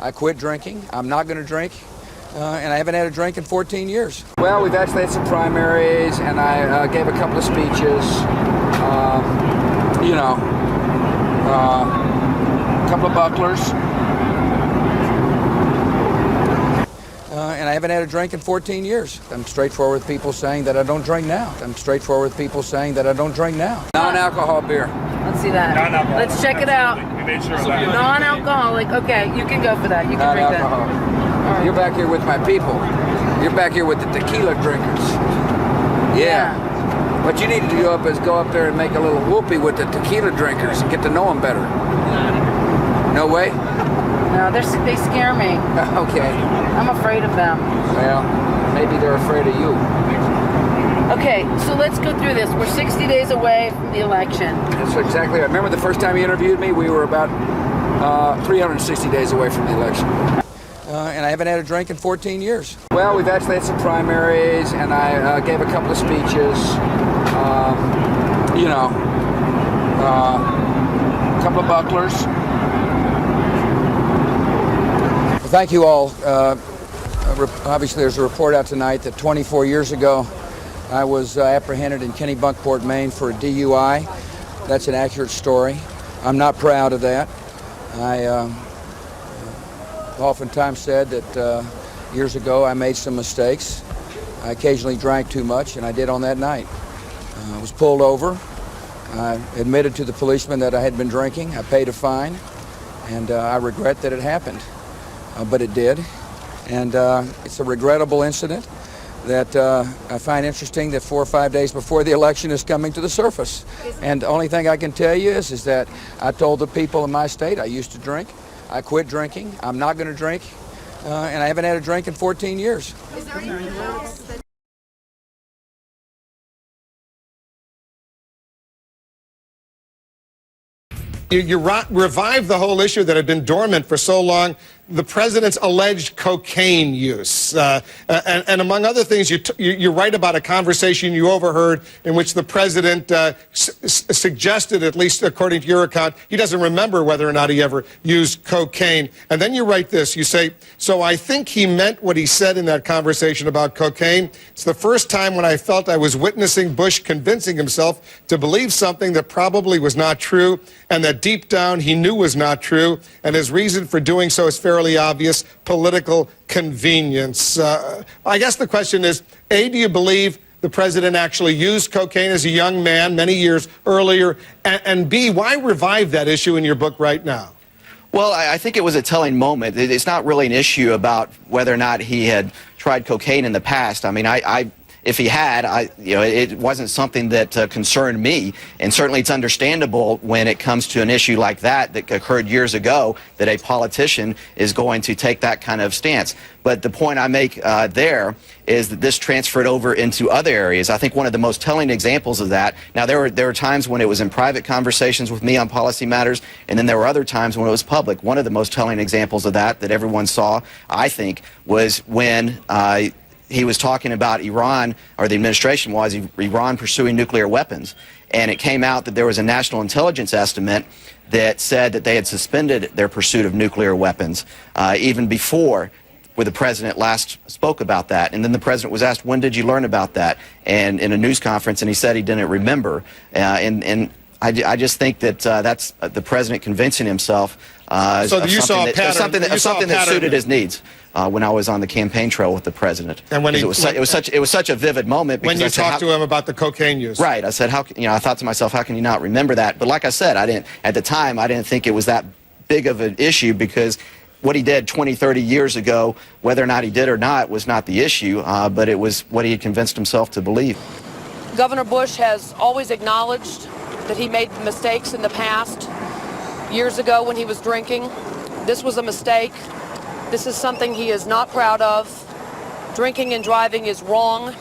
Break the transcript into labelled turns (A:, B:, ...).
A: I quit drinking. I'm not going to drink. And I haven't had a drink in 14 years. Well, we've actually had some primaries, and I gave a couple of speeches. A couple of bucklers. And I haven't had a drink in 14 years. I'm straightforward with people saying that I don't drink now. Non-alcohol beer.
B: Let's see that.
C: Non-alcoholic.
B: Let's check it out.
C: We made sure of that.
B: Non-alcoholic. Okay, you can go for that. You can drink that.
A: Non-alcohol. You're back here with my people. You're back here with the tequila drinkers. Yeah. What you need to do is go up there and make a little whoopee with the tequila drinkers and get to know them better. No way?
B: No, they scare me.
A: Okay.
B: I'm afraid of them.
A: Well, maybe they're afraid of you.
B: Okay, so let's go through this. We're 60 days away from the election.
A: That's exactly right. Remember the first time you interviewed me? We were about 360 days away from the election. And I haven't had a drink in 14 years. Well, we've actually had some primaries, and I gave a couple of speeches. A couple of bucklers. Well, thank you all. Obviously, there's a report out tonight that 24 years ago, I was apprehended in Kennebunkport, Maine for a DUI. That's an accurate story. I'm not proud of that. I oftentimes said that years ago I made some mistakes. I occasionally drank too much, and I did on that night. I was pulled over. I admitted to the policeman that I had been drinking. I paid a fine, and I regret that it happened, but it did. And it's a regrettable incident that I find interesting that 4 or 5 days before the election is coming to the surface. And the only thing I can tell you is that I told the people in my state I used to drink. I quit drinking. I'm not going to drink. And I haven't had a drink in 14 years.
D: Is there anything else that
E: You revived the whole issue that had been dormant for so long, the president's alleged cocaine use. And among other things, you write about a conversation you overheard in which the president suggested, at least according to your account, he doesn't remember whether or not he ever used cocaine. And then you write this, you say, "So I think he meant what he said in that conversation about cocaine. It's the first time when I felt I was witnessing Bush convincing himself to believe something that probably was not true, and that deep down he knew was not true, and his reason for doing so is fairly obvious: political convenience." I guess the question is, A, do you believe the president actually used cocaine as a young man many years earlier? And B, why revive that issue in your book right now?
F: Well, I think it was a telling moment. It's not really an issue about whether or not he had tried cocaine in the past. I mean, if he had, it wasn't something that concerned me, and certainly it's understandable when it comes to an issue like that occurred years ago that a politician is going to take that kind of stance. But the point I make there is that this transferred over into other areas. I think one of the most telling examples of that, now there were times when it was in private conversations with me on policy matters, and then there were other times when it was public. One of the most telling examples of that everyone saw, I think, was when he was talking about Iran, or the administration was, Iran pursuing nuclear weapons. And it came out that there was a national intelligence estimate that said that they had suspended their pursuit of nuclear weapons even before where the president last spoke about that. And then the president was asked, when did you learn about that? And in a news conference, and he said he didn't remember. And I just think that that's the president convincing himself of something that suited his needs. When I was on the campaign trail with the president, and when it was such a vivid moment.
E: When you talked to him about the cocaine use,
F: right? I said, I thought to myself, how can you not remember that? But like I said, at the time, I didn't think it was that big of an issue, because what he did 20, 30 years ago, whether or not he did or not, was not the issue, but it was what he had convinced himself to believe.
G: Governor Bush has always acknowledged that he made mistakes in the past. Years ago when he was drinking, this was a mistake. This is something he is not proud of. Drinking and driving is wrong.